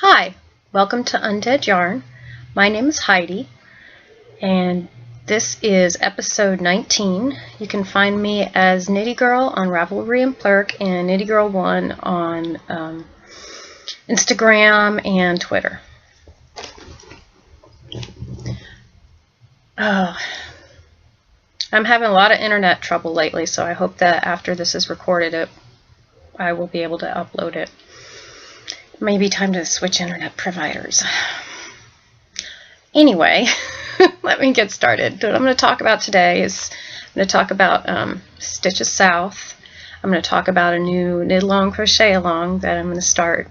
Hi, welcome to Undead Yarn. My name is Heidi, and this is episode 19. You can find me as Nitty Girl on Ravelry and Plurk, and Nitty Girl 1 on Instagram and Twitter. I'm having a lot of internet trouble lately, so I hope that after this is recorded, I will be able to upload it. Maybe time to switch internet providers. Anyway, let me get started. What I'm going to talk about today is I'm going to talk about Stitches South. I'm going to talk about a new knit along crochet along that I'm going to start,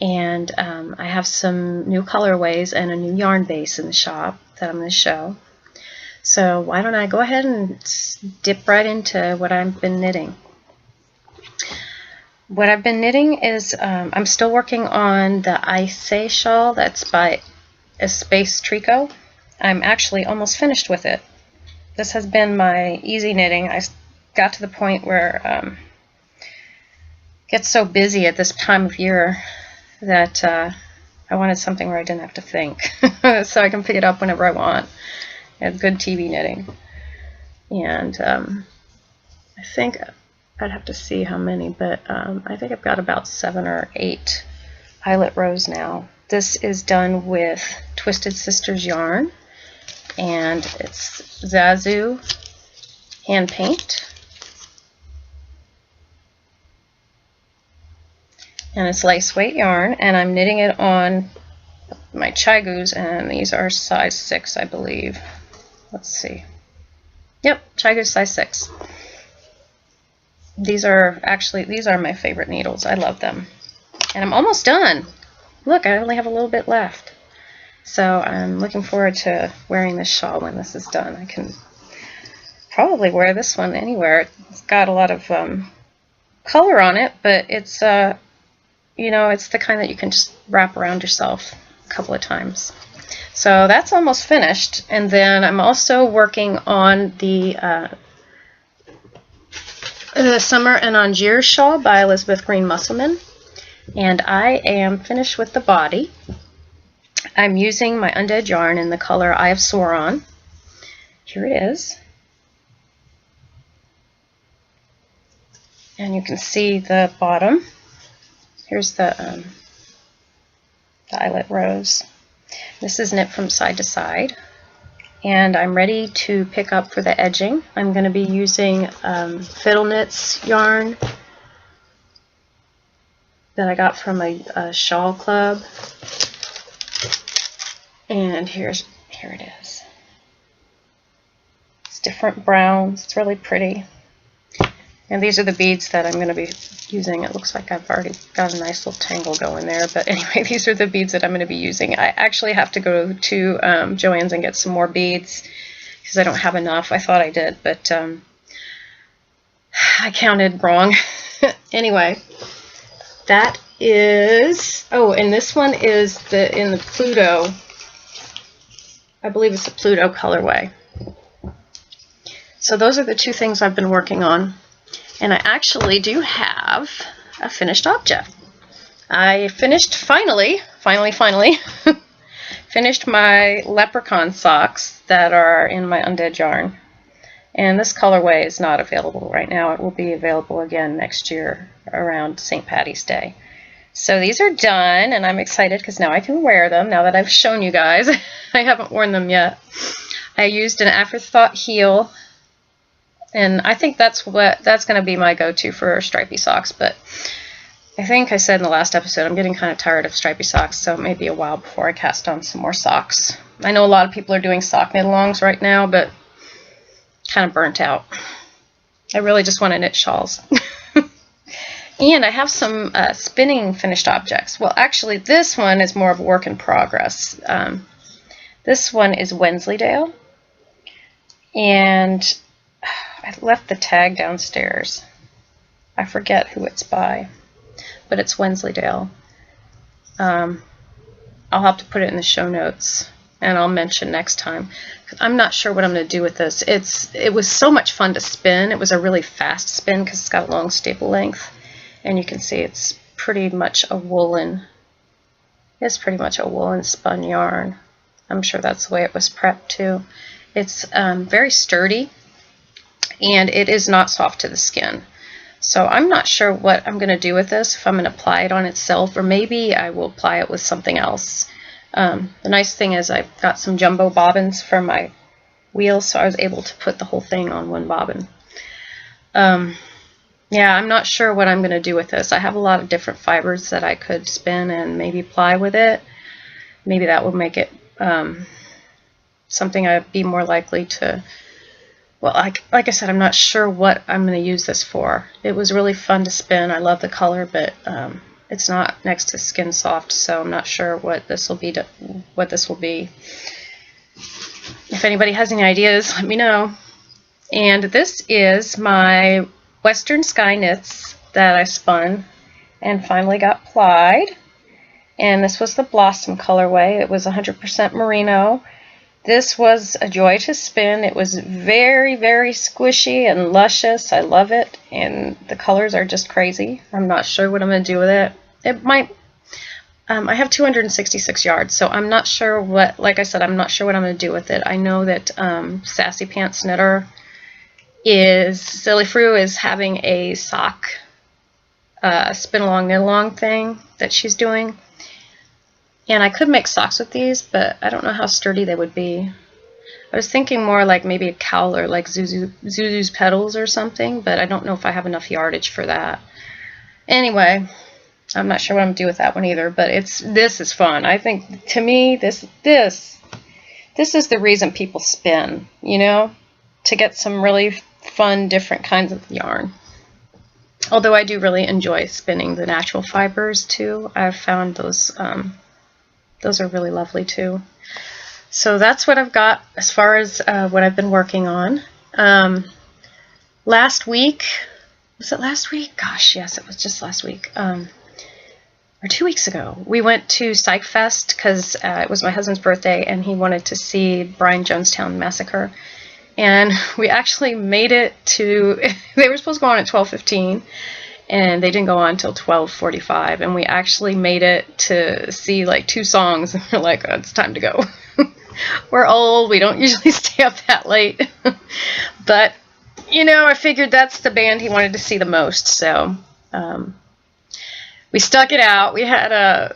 and I have some new colorways and a new yarn base in the shop that I'm going to show. So why don't I go ahead and dip right into what I've been knitting. What I've been knitting is, I'm still working on the Ice shawl that's by Space Tricot. I'm actually almost finished with it. This has been my easy knitting. I got to the point where it gets so busy at this time of year that I wanted something where I didn't have to think. So I can pick it up whenever I want. It's good TV knitting. And I think I'd have to see how many, but I think I've got about 7 or 8 eyelet rows now. This is done with Twisted Sisters yarn, and it's Zazu hand paint, and it's lace weight yarn, and I'm knitting it on my Chigoos, and these are size 6, I believe. Let's see. Yep, Chigoos size 6. These are my favorite needles. I love them. And I'm almost done. Look, I only have a little bit left. So I'm looking forward to wearing this shawl when this is done. I can probably wear this one anywhere. It's got a lot of color on it, but it's you know, it's the kind that you can just wrap around yourself a couple of times. So that's almost finished. And then I'm also working on the Summer and Angier shawl by Elizabeth Green Musselman, and I am finished with the body. I'm using my Undead yarn in the color I Have Sauron. Here it is, and you can see the bottom. Here's the eyelet rows. This is knit from side to side. And I'm ready to pick up for the edging. I'm going to be using Fiddle Knits yarn that I got from a shawl club. And here it is. It's different browns. It's really pretty. And these are the beads that I'm going to be using. It looks like I've already got a nice little tangle going there. But anyway, these are the beads that I'm going to be using. I actually have to go to Joann's and get some more beads because I don't have enough. I thought I did, but I counted wrong. Anyway, that is... Oh, and this one is in the Pluto. I believe it's the Pluto colorway. So those are the two things I've been working on. And I actually do have a finished object. I finished, finally, finished my leprechaun socks that are in my Undead yarn. And this colorway is not available right now. It will be available again next year around St. Patty's Day. So these are done, and I'm excited because now I can wear them, now that I've shown you guys. I haven't worn them yet. I used an afterthought heel. And I think that's going to be my go-to for stripy socks, but I think I said in the last episode I'm getting kind of tired of stripy socks, so it may be a while before I cast on some more socks. I know a lot of people are doing sock knit-alongs right now, but kind of burnt out. I really just want to knit shawls. And I have some spinning finished objects. Well, actually, this one is more of a work in progress. This one is Wensleydale, and I left the tag downstairs. I forget who it's by, but it's Wensleydale. I'll have to put it in the show notes, and I'll mention next time. I'm not sure what I'm going to do with this. It was so much fun to spin. It was a really fast spin because it's got a long staple length, and you can see it's pretty much a woolen It's pretty much a woolen spun yarn. I'm sure that's the way it was prepped too. It's very sturdy, and it is not soft to the skin. So I'm not sure what I'm going to do with this, if I'm going to apply it on itself, or maybe I will apply it with something else. The nice thing is I've got some jumbo bobbins for my wheels, so I was able to put the whole thing on one bobbin. Yeah, I'm not sure what I'm going to do with this. I have a lot of different fibers that I could spin and maybe ply with it. Maybe that would make it something I'd be more likely to... Well, like I said, I'm not sure what I'm going to use this for. It was really fun to spin. I love the color, but it's not next to Skin Soft, so I'm not sure what this will be. If anybody has any ideas, let me know. And this is my Western Sky Knits that I spun and finally got plied. And this was the Blossom colorway. It was 100% merino. This was a joy to spin. It was very, very squishy and luscious. I love it, and the colors are just crazy. I'm not sure what I'm going to do with it. It might... I have 266 yards, so I'm not sure what... Like I said, I'm not sure what I'm going to do with it. I know that Sassy Pants Knitter Silly Fru is having a sock spin along, knit along thing that she's doing. And I could make socks with these, but I don't know how sturdy they would be. I was thinking more like maybe a cowl or like Zuzu's Petals or something, but I don't know if I have enough yardage for that. Anyway, I'm not sure what I'm going to do with that one either, but this is fun. I think, to me, this is the reason people spin, you know, to get some really fun, different kinds of yarn. Although I do really enjoy spinning the natural fibers too. I've found those are really lovely too. So that's what I've got as far as what I've been working on. Last week, was it last week? Gosh, yes, it was just last week. Or 2 weeks ago, we went to Psych Fest because it was my husband's birthday and he wanted to see Brian Jonestown Massacre. And we actually made it to, they were supposed to go on at 12:15. And they didn't go on until 12:45, and we actually made it to see like 2 songs, and we're like, oh, it's time to go. We're old, we don't usually stay up that late. But, you know, I figured that's the band he wanted to see the most, so we stuck it out. We had a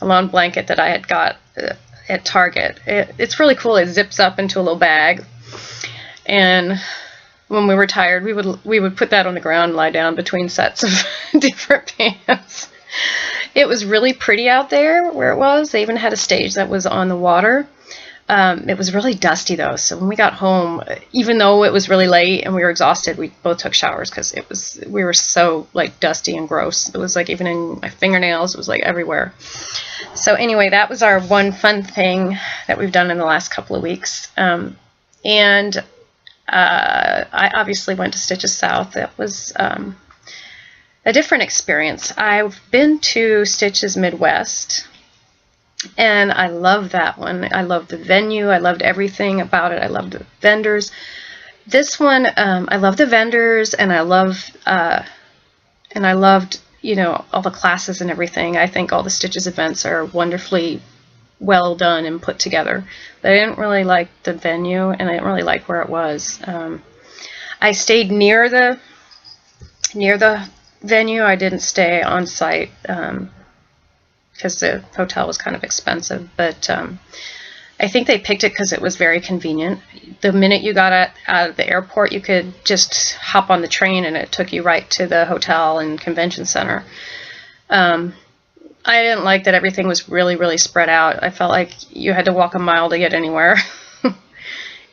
lawn blanket that I had got at Target. It's really cool. It zips up into a little bag, and when we were tired, we would put that on the ground and lie down between sets of different pants. It was really pretty out there where it was. They even had a stage that was on the water. It was really dusty though, so when we got home, even though it was really late and we were exhausted, we both took showers because we were so like dusty and gross. It was like even in my fingernails, it was like everywhere. So anyway, that was our one fun thing that we've done in the last couple of weeks. I obviously went to Stitches South. That was a different experience. I've been to Stitches Midwest, and I love that one. I loved the venue. I loved everything about it. I loved the vendors. This one, I love the vendors, and I loved, you know, all the classes and everything. I think all the Stitches events are wonderfully well done and put together. But I didn't really like the venue, and I didn't really like where it was. I stayed near the venue. I didn't stay on site because the hotel was kind of expensive, but I think they picked it because it was very convenient. The minute you got out of the airport, you could just hop on the train and it took you right to the hotel and convention center. I didn't like that everything was really, really spread out. I felt like you had to walk a mile to get anywhere.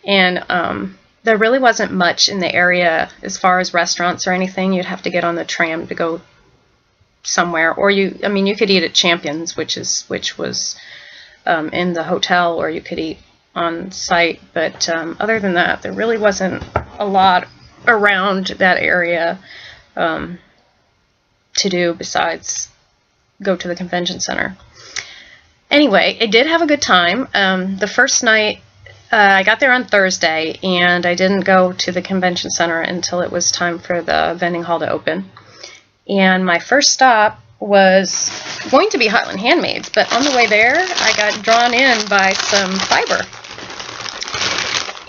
And there really wasn't much in the area as far as restaurants or anything. You'd have to get on the tram to go somewhere. Or you could eat at Champions, which was in the hotel, or you could eat on site. But other than that, there really wasn't a lot around that area to do besides go to the convention center. Anyway, I did have a good time. The first night, I got there on Thursday, and I didn't go to the convention center until it was time for the vending hall to open. And my first stop was going to be Highland Handmaids, but on the way there, I got drawn in by some fiber.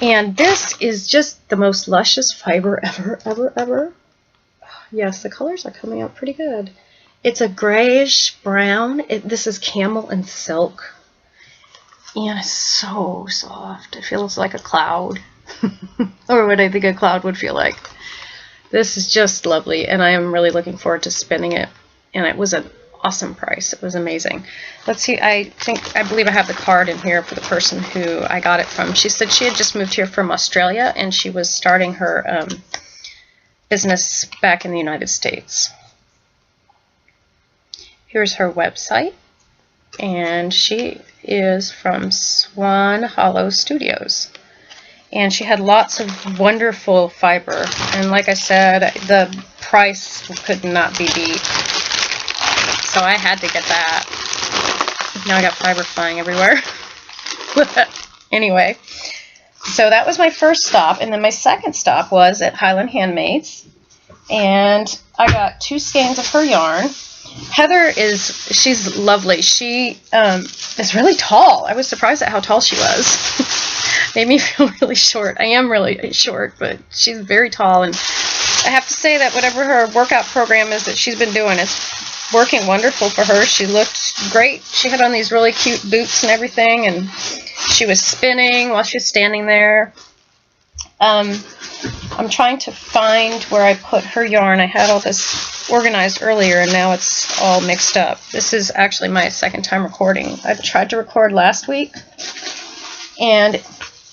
And this is just the most luscious fiber ever, ever, ever. Yes, the colors are coming out pretty good. It's a grayish brown. This is camel and silk. And it's so soft. It feels like a cloud. Or what I think a cloud would feel like. This is just lovely, and I am really looking forward to spinning it. And it was an awesome price. It was amazing. Let's see, I believe I have the card in here for the person who I got it from. She said she had just moved here from Australia, and she was starting her business back in the United States. Here's her website, and she is from Swan Hollow Studios. And she had lots of wonderful fiber. And like I said, the price could not be beat. So I had to get that. Now I got fiber flying everywhere. Anyway, so that was my first stop. And then my second stop was at Highland Handmaids. And I got 2 skeins of her yarn. Heather she's lovely. She is really tall. I was surprised at how tall she was. Made me feel really short. I am really short, but she's very tall, and I have to say that whatever her workout program is that she's been doing, it's working wonderful for her. She looked great. She had on these really cute boots and everything, and she was spinning while she was standing there. I'm trying to find where I put her yarn. I had all this organized earlier, and now it's all mixed up. This is actually my second time recording. I tried to record last week, and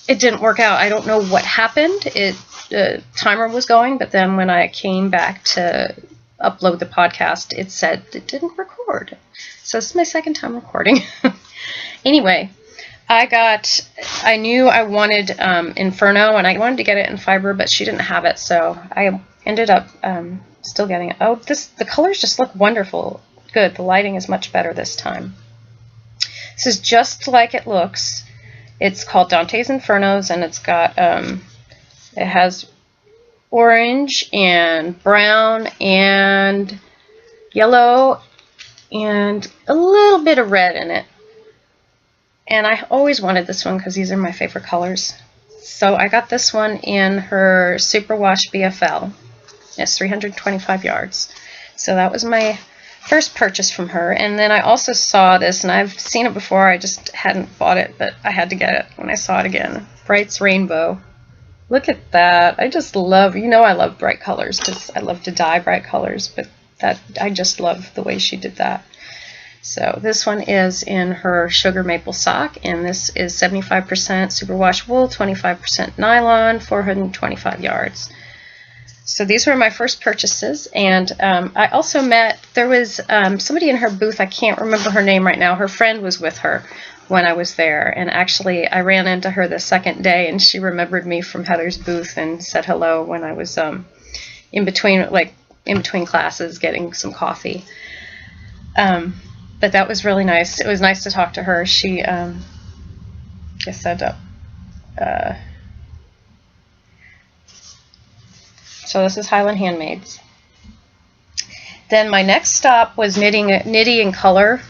it didn't work out. I don't know what happened. The timer was going, but then when I came back to upload the podcast, it said it didn't record. So this is my second time recording. Anyway, I knew I wanted Inferno, and I wanted to get it in fiber, but she didn't have it, so I ended up still getting it. Oh, the colors just look wonderful. Good. The lighting is much better this time. This is just like it looks. It's called Dante's Infernos, and it's got, it has orange and brown and yellow and a little bit of red in it. And I always wanted this one because these are my favorite colors. So I got this one in her Superwash BFL. It's 325 yards. So that was my first purchase from her. And then I also saw this, and I've seen it before, I just hadn't bought it, but I had to get it when I saw it again. Bright's Rainbow. Look at that. I just love, I love bright colors because I love to dye bright colors, but I just love the way she did that. So this one is in her Sugar Maple Sock, and this is 75% superwash wool, 25% nylon, 425 yards. So these were my first purchases, and I also there was somebody in her booth, I can't remember her name right now, her friend was with her when I was there, and actually I ran into her the second day, and she remembered me from Heather's booth and said hello when I was in between classes getting some coffee. But that was really nice. It was nice to talk to her. She just said so this is Highland Handmaids. Then my next stop was Nitty and Color.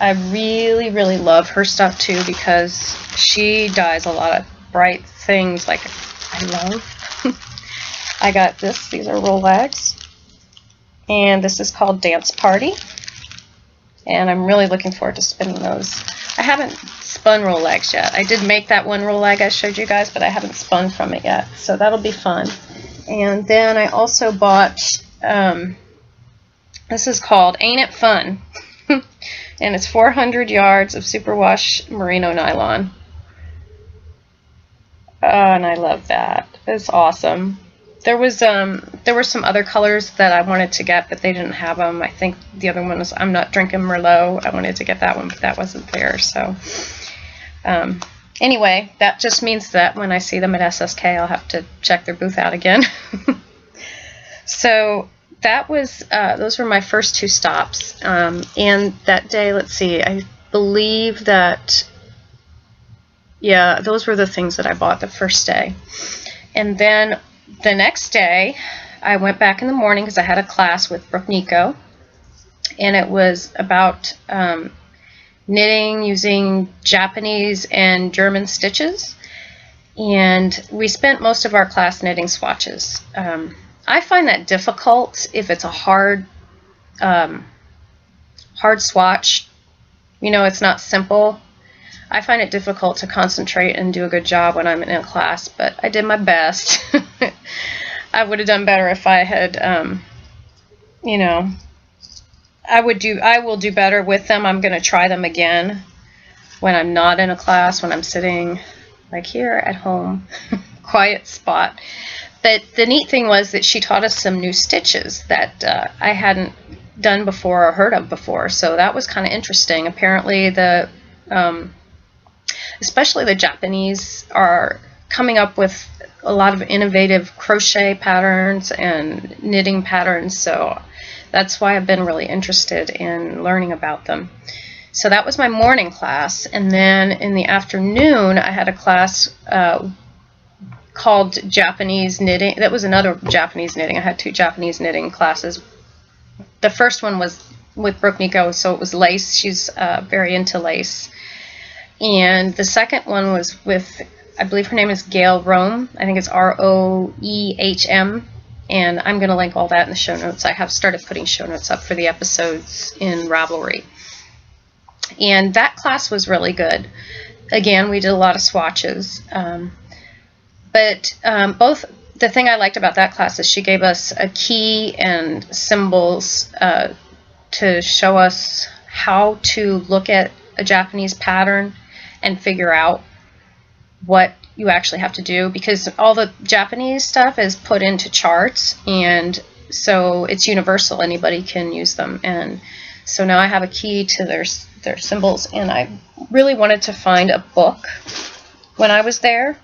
I really, really love her stuff too because she dyes a lot of bright things like I love. I got this. These are Rolex. And this is called Dance Party. And I'm really looking forward to spinning those. I haven't spun Rolex yet. I did make that one Rolex I showed you guys, but I haven't spun from it yet. So that'll be fun. And then I also bought, this is called Ain't It Fun? And it's 400 yards of superwash merino nylon. And I love that. It's awesome. There were some other colors that I wanted to get, but they didn't have them. I think the other one was I'm Not Drinking Merlot. I wanted to get that one, but that wasn't there. So anyway, that just means that when I see them at SSK, I'll have to check their booth out again. So that was those were my first 2 stops. And that day, let's see, I believe that, yeah, those were the things that I bought the first day. And then the next day, I went back in the morning because I had a class with Brooke Nico. and it was about knitting using Japanese and German stitches. And we spent most of our class knitting swatches. I find that difficult if it's a hard swatch. You know, it's not simple. I find it difficult to concentrate and do a good job when I'm in a class, but I did my best. I would have done better if I had, you know, I will do better with them. I'm going to try them again when I'm not in a class, when I'm sitting like here at home, quiet spot. But the neat thing was that she taught us some new stitches that I hadn't done before or heard of before, so that was kind of interesting. Apparently the especially the Japanese are coming up with a lot of innovative crochet patterns and knitting patterns, so that's why I've been really interested in learning about them. So that was my morning class, and then in the afternoon I had a class called Japanese knitting. That was another Japanese knitting. I had 2 Japanese knitting classes. The first one was with Brooke Nico, so it was lace. She's very into lace. And the second one was with, I believe her name is Gail Rohm. I think it's R-O-E-H-M. And I'm going to link all that in the show notes. I have started putting show notes up for the episodes in Ravelry. And that class was really good. Again, we did a lot of swatches. But the thing I liked about that class is she gave us a key and symbols to show us how to look at a Japanese pattern and figure out what you actually have to do, because all the Japanese stuff is put into charts, and so it's universal. Anybody can use them. And so now I have a key to their symbols, and I really wanted to find a book when I was there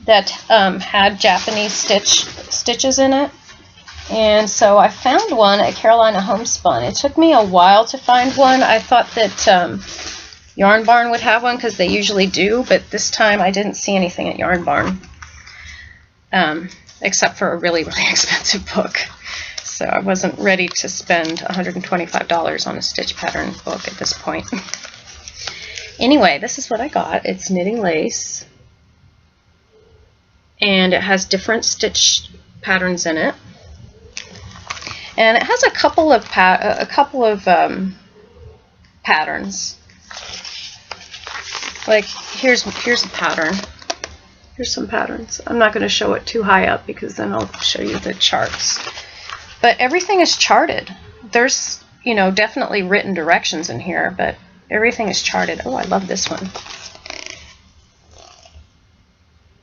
that had Japanese stitches in it. And so I found one at Carolina Homespun. It took me a while to find one. I thought that Yarn Barn would have one because they usually do, but this time I didn't see anything at Yarn Barn except for a really, really expensive book. So I wasn't ready to spend $125 on a stitch pattern book at this point. Anyway, this is what I got. It's knitting lace, and it has different stitch patterns in it. And it has a couple of patterns. Like here's a pattern. Here's some patterns. I'm not going to show it too high up because then I'll show you the charts. But everything is charted. There's, you know, definitely written directions in here, but everything is charted. Oh, I love this one.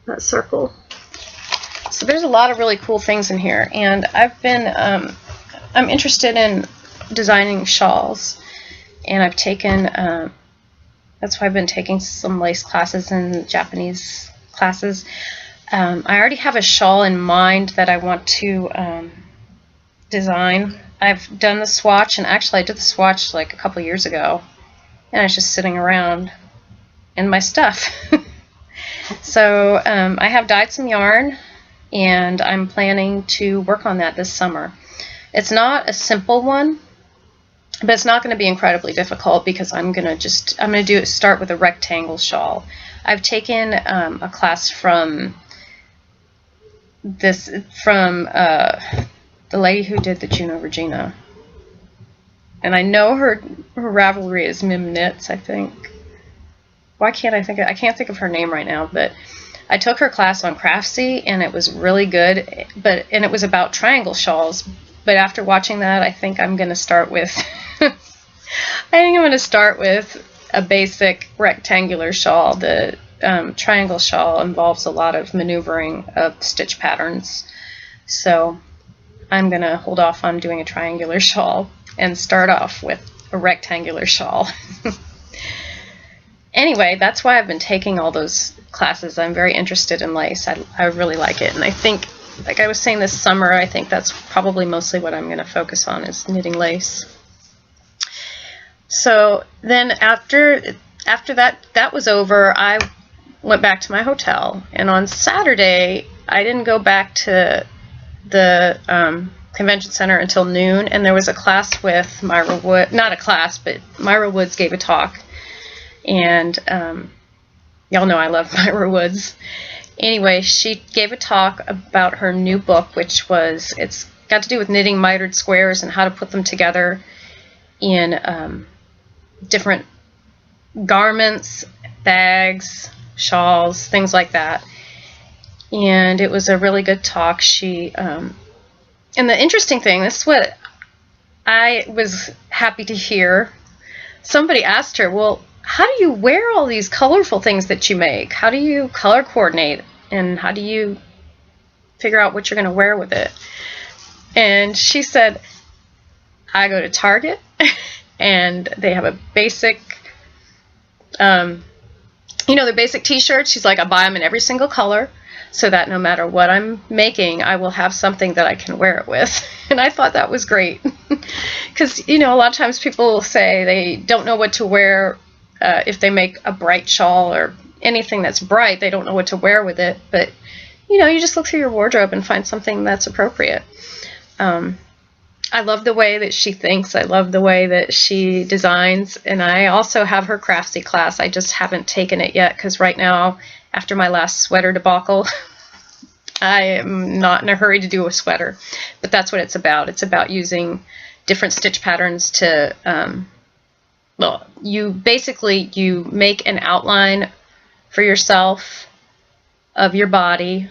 That circle. So there's a lot of really cool things in here, and I've been I'm interested in designing shawls, and I've taken that's why I've been taking some lace classes and Japanese classes. I already have a shawl in mind that I want to design. I've done the swatch, and actually I did the swatch like a couple years ago, and I was just sitting around in my stuff. So I have dyed some yarn, and I'm planning to work on that this summer. It's not a simple one, but it's not going to be incredibly difficult because I'm going to start with a rectangle shawl. I've taken a class from the lady who did the Juno Regina, and I know her Ravelry is Mim Knits, I think. Why can't I think of, I can't think of her name right now, but I took her class on Craftsy, and it was really good, and it was about triangle shawls. But after watching that, I think I'm going to start with a basic rectangular shawl. The triangle shawl involves a lot of maneuvering of stitch patterns, so I'm going to hold off on doing a triangular shawl and start off with a rectangular shawl. Anyway, that's why I've been taking all those classes. I'm very interested in lace. I really like it, and I think, like I was saying, this summer, I think that's probably mostly what I'm going to focus on, is knitting lace. So then after that was over, I went back to my hotel, and on Saturday I didn't go back to the convention center until noon, and there was a class with Myra Wood, not a class, but Myra Woods gave a talk, and y'all know I love Myra Woods. Anyway, she gave a talk about her new book, which was, it's got to do with knitting mitered squares and how to put them together in different garments, bags, shawls, things like that. And it was a really good talk. She and the interesting thing, this is what I was happy to hear. Somebody asked her, well, how do you wear all these colorful things that you make? How do you color coordinate? And how do you figure out what you're going to wear with it? And she said, I go to Target and they have a basic, you know, the basic t-shirts. She's like, I buy them in every single color so that no matter what I'm making, I will have something that I can wear it with. And I thought that was great. Because, you know, a lot of times people say they don't know what to wear if they make a bright shawl or anything that's bright. They don't know what to wear with it. But, you know, you just look through your wardrobe and find something that's appropriate. I love the way that she thinks. I love the way that she designs. And I also have her Craftsy class. I just haven't taken it yet because right now, after my last sweater debacle, I am not in a hurry to do a sweater. But that's what it's about. It's about using different stitch patterns to, well, you make an outline for yourself of your body,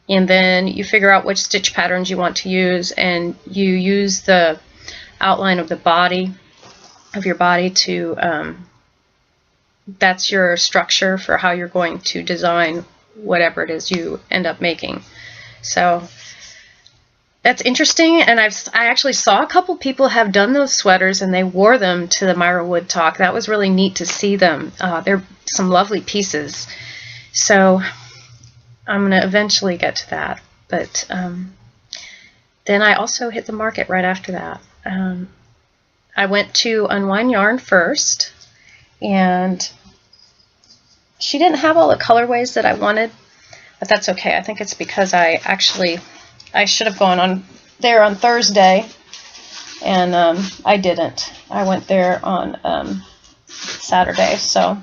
and then you figure out which stitch patterns you want to use, and you use the outline of the body, of your body to, that's your structure for how you're going to design whatever it is you end up making. So that's interesting, and I actually saw a couple people have done those sweaters and they wore them to the Myra Wood talk. That was really neat to see them. They're some lovely pieces. So I'm going to eventually get to that. But then I also hit the market right after that. I went to Unwind Yarn first, and she didn't have all the colorways that I wanted, but that's okay. I think it's because I should have gone on there on Thursday, and I didn't. I went there on Saturday. So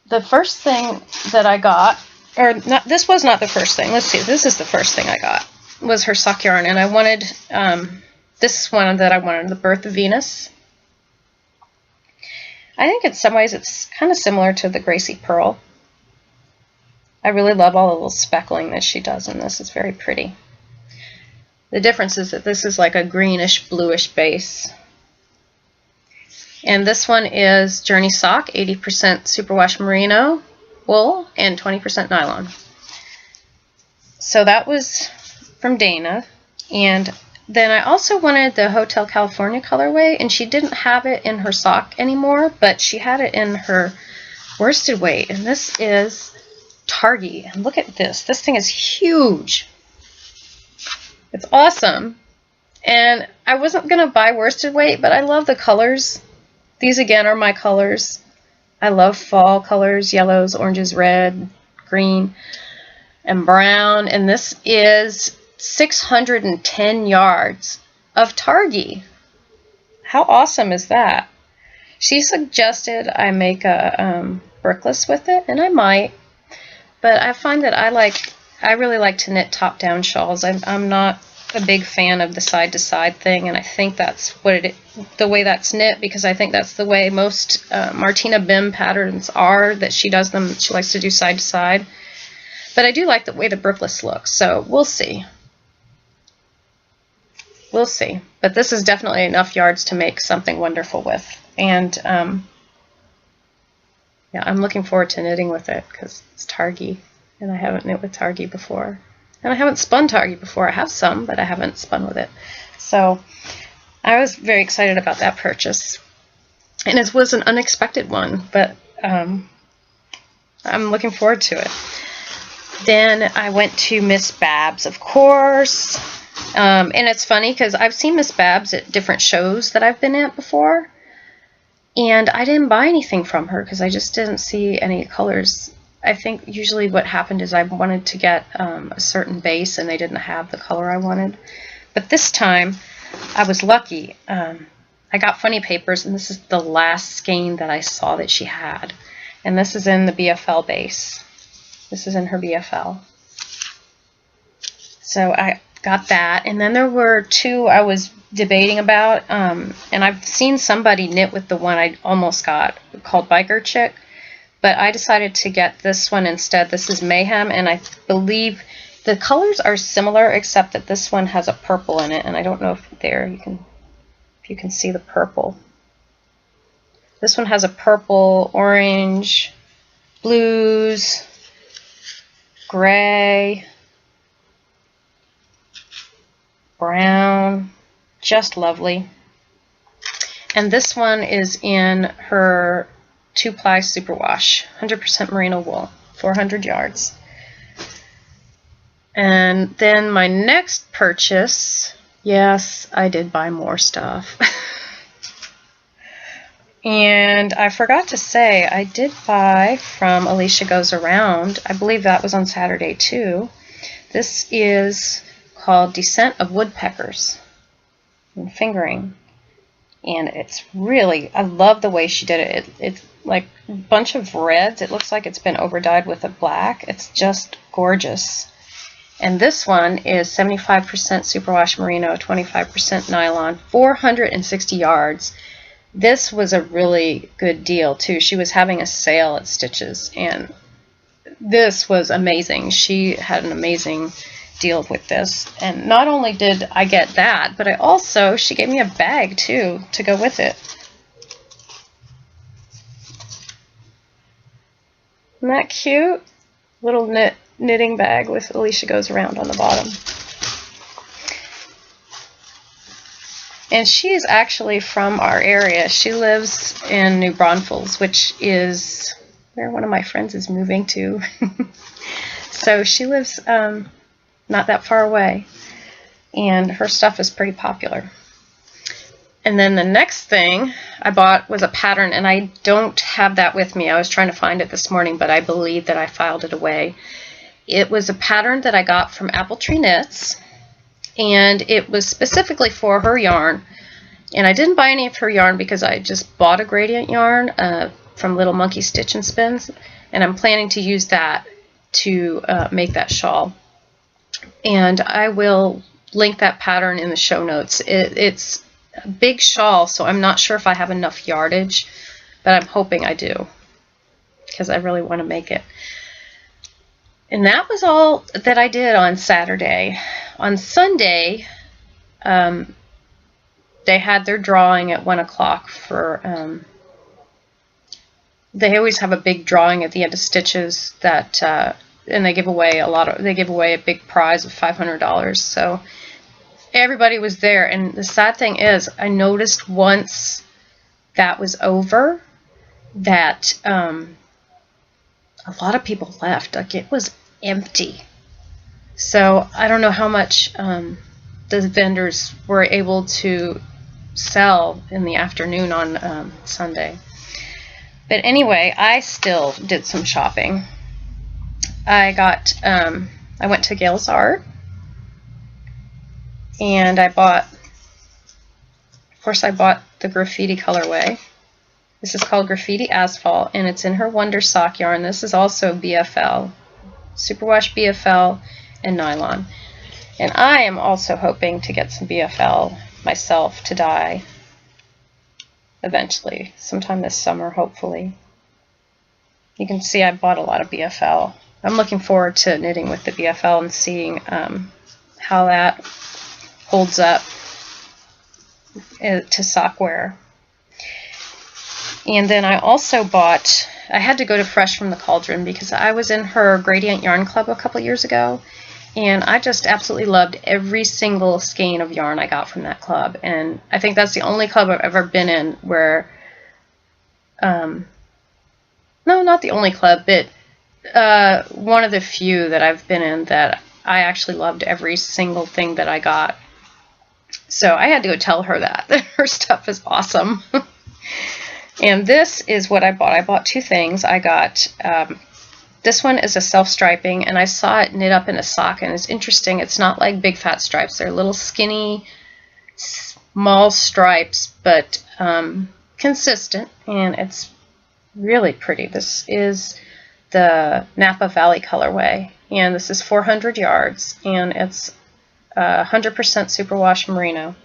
the first thing that I got, or not, this was not the first thing. Let's see, this is the first thing I got, was her sock yarn, and I wanted, this is one that I wanted, the Birth of Venus. I think in some ways it's kind of similar to the Gracie Pearl. I really love all the little speckling that she does in this. It's very pretty. The difference is that this is like a greenish, bluish base. And this one is Journey Sock, 80% superwash merino wool and 20% nylon. So that was from Dana. And then I also wanted the Hotel California colorway, and she didn't have it in her sock anymore, but she had it in her worsted weight. And this is Targi, and look at this. This thing is huge. It's awesome. And I wasn't going to buy worsted weight, but I love the colors. These again are my colors. I love fall colors, yellows, oranges, red, green, and brown. And this is 610 yards of Targi. How awesome is that? She suggested I make a brickless with it, and I might. But I find that I really like to knit top-down shawls. I'm not a big fan of the side-to-side thing, and I think that's what the way that's knit, because I think that's the way most Martina Bim patterns are, that she does them. She likes to do side-to-side. But I do like the way the brickless looks, so we'll see. We'll see. But this is definitely enough yards to make something wonderful with. And yeah, I'm looking forward to knitting with it because it's Targi, and I haven't knit with Targi before. And I haven't spun Targi before. I have some, but I haven't spun with it. So I was very excited about that purchase. And it was an unexpected one, but I'm looking forward to it. Then I went to Miss Babs, of course. And it's funny because I've seen Miss Babs at different shows that I've been at before. And I didn't buy anything from her because I just didn't see any colors I think usually what happened is I wanted to get a certain base and they didn't have the color I wanted. But this time I was lucky. I got funny papers, and this is the last skein that I saw that she had. And this is in the BFL base. This is in her BFL. So I got that. And then there were two I was debating about. And I've seen somebody knit with the one I almost got called Biker Chick. But I decided to get this one instead. This is Mayhem, and I believe the colors are similar, except that this one has a purple in it. And I don't know if you can see the purple. This one has a purple, orange, blues, gray, brown, just lovely. And this one is in her 2-ply superwash, 100% merino wool, 400 yards. And then my next purchase, yes, I did buy more stuff. And I forgot to say, I did buy from Alicia Goes Around. I believe that was on Saturday too. This is called Descent of Woodpeckers and Fingering. And it's really, I love the way she did it. It's like a bunch of reds. It looks like it's been overdyed with a black. It's just gorgeous. And this one is 75% superwash merino, 25% nylon, 460 yards. This was a really good deal too. She was having a sale at Stitches, and this was amazing. She had an amazing deal with this. And not only did I get that, but she gave me a bag too to go with it. Isn't that cute? Little knitting bag with Alicia Goes Around on the bottom. And she is actually from our area. She lives in New Braunfels, which is where one of my friends is moving to. So she lives not that far away, and her stuff is pretty popular. And then the next thing I bought was a pattern, and I don't have that with me. I was trying to find it this morning, but I believe that I filed it away. It was a pattern that I got from Apple Tree Knits, and it was specifically for her yarn. And I didn't buy any of her yarn because I just bought a gradient yarn from Little Monkey Stitch and Spins, and I'm planning to use that to make that shawl. And I will link that pattern in the show notes. It's a big shawl, so I'm not sure if I have enough yardage, but I'm hoping I do because I really want to make it. And that was all that I did on Saturday. On Sunday, they had their drawing at 1 o'clock for, they always have a big drawing at the end of Stitches that, and they give away a big prize of $500. So everybody was there. And the sad thing is, I noticed once that was over that a lot of people left. Like, it was empty. So I don't know how much the vendors were able to sell in the afternoon on Sunday. But anyway, I still did some shopping. I went to Gail's Art, and I bought the graffiti colorway. This is called Graffiti Asphalt, and it's in her Wonder Sock yarn. This is also BFL, Superwash BFL, and nylon. And I am also hoping to get some BFL myself to dye eventually, sometime this summer, hopefully. You can see I bought a lot of BFL. I'm looking forward to knitting with the BFL and seeing how that holds up to sock wear. And then I also I had to go to Fresh from the Cauldron because I was in her Gradient Yarn Club a couple years ago, and I just absolutely loved every single skein of yarn I got from that club. And I think that's the only club I've ever been in where, no, not the only club, but one of the few that I've been in that I actually loved every single thing that I got. So I had to go tell her that her stuff is awesome. And this is what I bought. I bought two things. I got This one is a self-striping, and I saw it knit up in a sock, and it's interesting. It's not like big fat stripes. They're little skinny, small stripes, but consistent, and it's really pretty. This is the Napa Valley colorway, and this is 400 yards, and it's 100% superwash merino.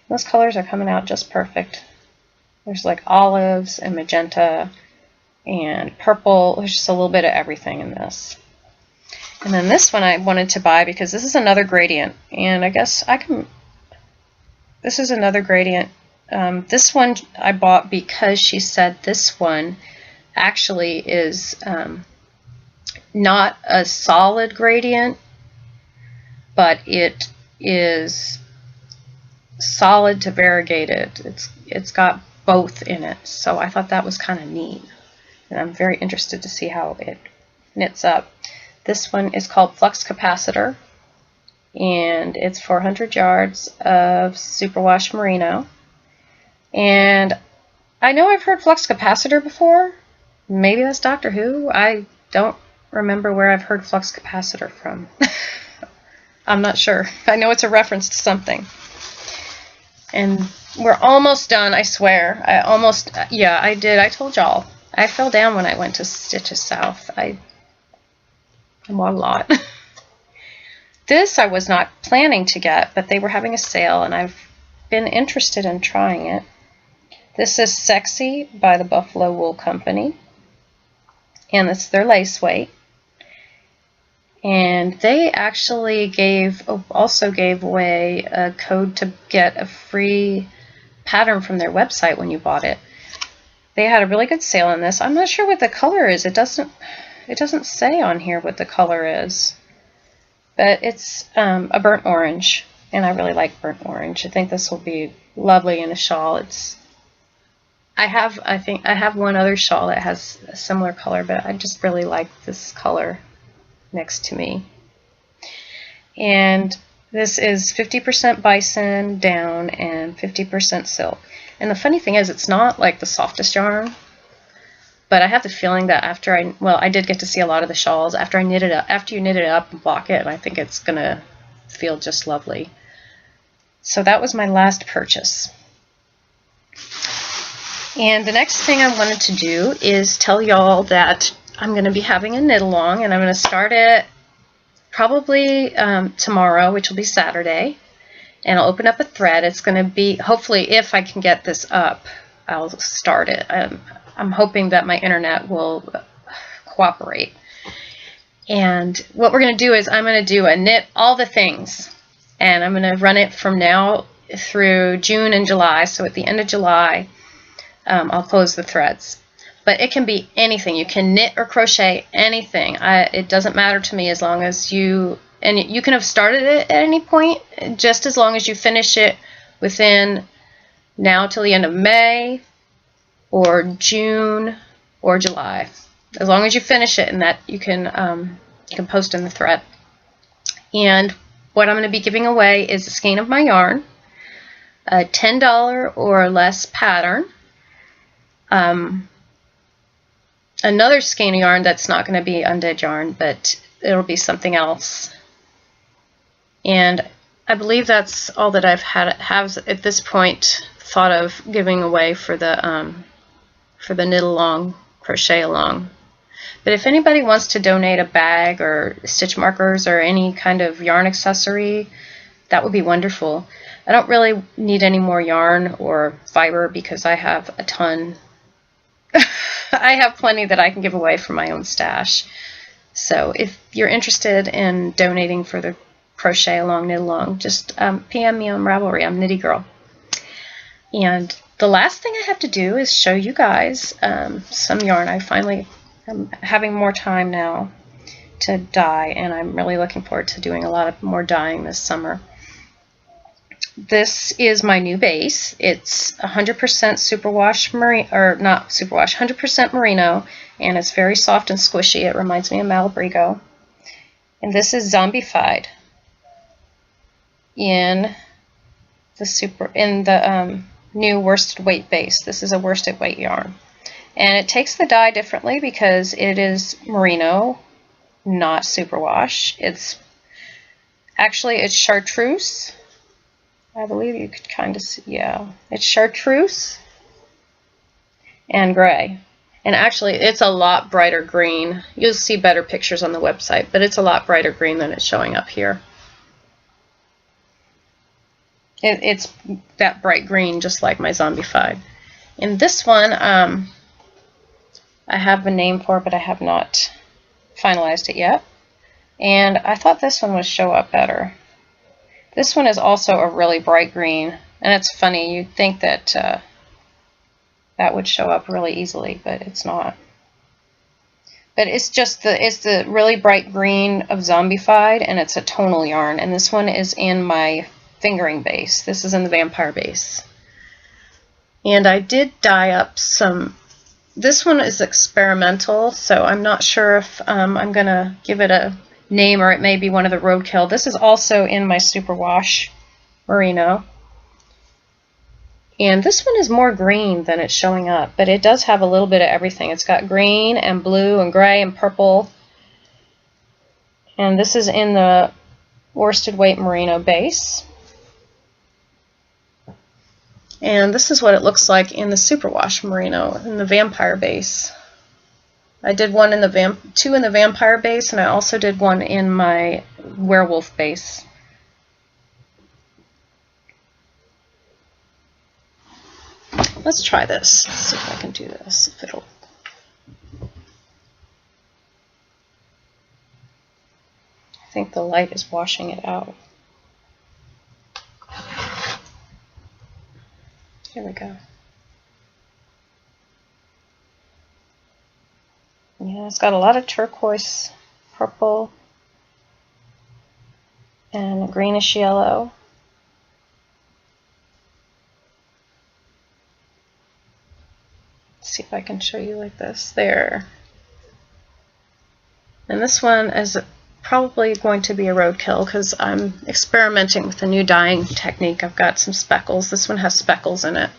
Those colors are coming out just perfect. There's like olives and magenta and purple. There's just a little bit of everything in this. And then this one I wanted to buy because this is another gradient, and I guess I can. This is another gradient. This one I bought because she said this one actually is not a solid gradient, but it is solid to variegated. It's got both in it, so I thought that was kind of neat, and I'm very interested to see how it knits up. This one is called Flux Capacitor, and it's 400 yards of superwash merino. And I know I've heard Flux Capacitor before. Maybe that's Doctor Who. I don't remember where I've heard Flux Capacitor from. I'm not sure. I know it's a reference to something. And we're almost done, I swear. Yeah, I did. I told y'all. I fell down when I went to Stitches South. I bought a lot. This I was not planning to get, but they were having a sale, and I've been interested in trying it. This is Sexy by the Buffalo Wool Company, and it's their lace weight. And they actually also gave away a code to get a free pattern from their website when you bought it. They had a really good sale on this. I'm not sure what the color is. It doesn't say on here what the color is, but it's a burnt orange, and I really like burnt orange. I think this will be lovely in a shawl. I think I have one other shawl that has a similar color, but I just really like this color next to me. And this is 50% bison down and 50% silk. And the funny thing is, it's not like the softest yarn, but I have the feeling that after I did get to see a lot of the shawls after you knit it up and block it, and I think it's gonna feel just lovely. So that was my last purchase. And the next thing I wanted to do is tell y'all that I'm going to be having a knit along, and I'm going to start it probably tomorrow, which will be Saturday, and I'll open up a thread. It's going to be, hopefully, if I can get this up, I'll start it. I'm hoping that my internet will cooperate. And what we're going to do is I'm going to do a knit all the things, and I'm going to run it from now through June and July. So at the end of July, I'll close the threads. But it can be anything. You can knit or crochet anything. It doesn't matter to me as long as you can have started it at any point, just as long as you finish it within now till the end of May or June or July. As long as you finish it, and that you can post in the thread. And what I'm going to be giving away is a skein of my yarn, a $10 or less pattern, another skein of yarn that's not going to be Undead yarn, but it'll be something else. And I believe that's all that I've have at this point thought of giving away for the knit along, crochet along. But if anybody wants to donate a bag or stitch markers or any kind of yarn accessory, that would be wonderful. I don't really need any more yarn or fiber because I have a ton. I have plenty that I can give away from my own stash. So if you're interested in donating for the crochet along, knit along, just PM me on Ravelry. I'm Knitty Girl. And the last thing I have to do is show you guys some yarn. I'm having more time now to dye, and I'm really looking forward to doing a lot of more dyeing this summer. This is my new base. It's 100% superwash merino, or not superwash, 100% merino, and it's very soft and squishy. It reminds me of Malabrigo. And this is Zombified in the new worsted weight base. This is a worsted weight yarn, And it takes the dye differently because it is merino, not superwash. It's chartreuse. I believe you could kind of see, yeah. It's chartreuse and gray. And actually, it's a lot brighter green. You'll see better pictures on the website, but it's a lot brighter green than it's showing up here. It's that bright green, just like my Zombified. In this one, I have a name for it, but I have not finalized it yet. And I thought this one would show up better. This one is also a really bright green, and it's funny, you'd think that that would show up really easily, but it's not. But it's just the really bright green of Zombified, and it's a tonal yarn, and this one is in my fingering base. This is in the vampire base. And I did dye up some. This one is experimental, so I'm not sure if I'm going to give it a name, or it may be one of the roadkill. This is also in my superwash merino. And this one is more green than it's showing up, but it does have a little bit of everything. It's got green and blue and gray and purple. And this is in the worsted weight merino base. And this is what it looks like in the superwash merino, in the vampire base. I did one in the two in the vampire base, and I also did one in my werewolf base. Let's try this. Let's see if I can do this. If it'll. I think the light is washing it out. Here we go. Yeah, it's got a lot of turquoise, purple, and a greenish yellow. Let's see if I can show you like this. There. And this one is probably going to be a roadkill because I'm experimenting with a new dyeing technique. I've got some speckles. This one has speckles in it.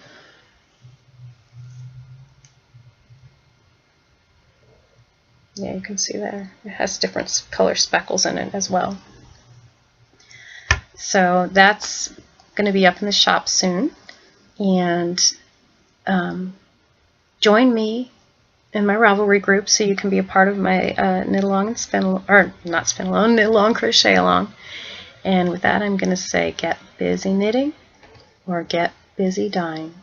Yeah, you can see there. It has different color speckles in it as well. So that's going to be up in the shop soon. And join me in my Ravelry group so you can be a part of my knit along and spin, or not spin along, knit along, crochet along. And with that, I'm going to say get busy knitting or get busy dyeing.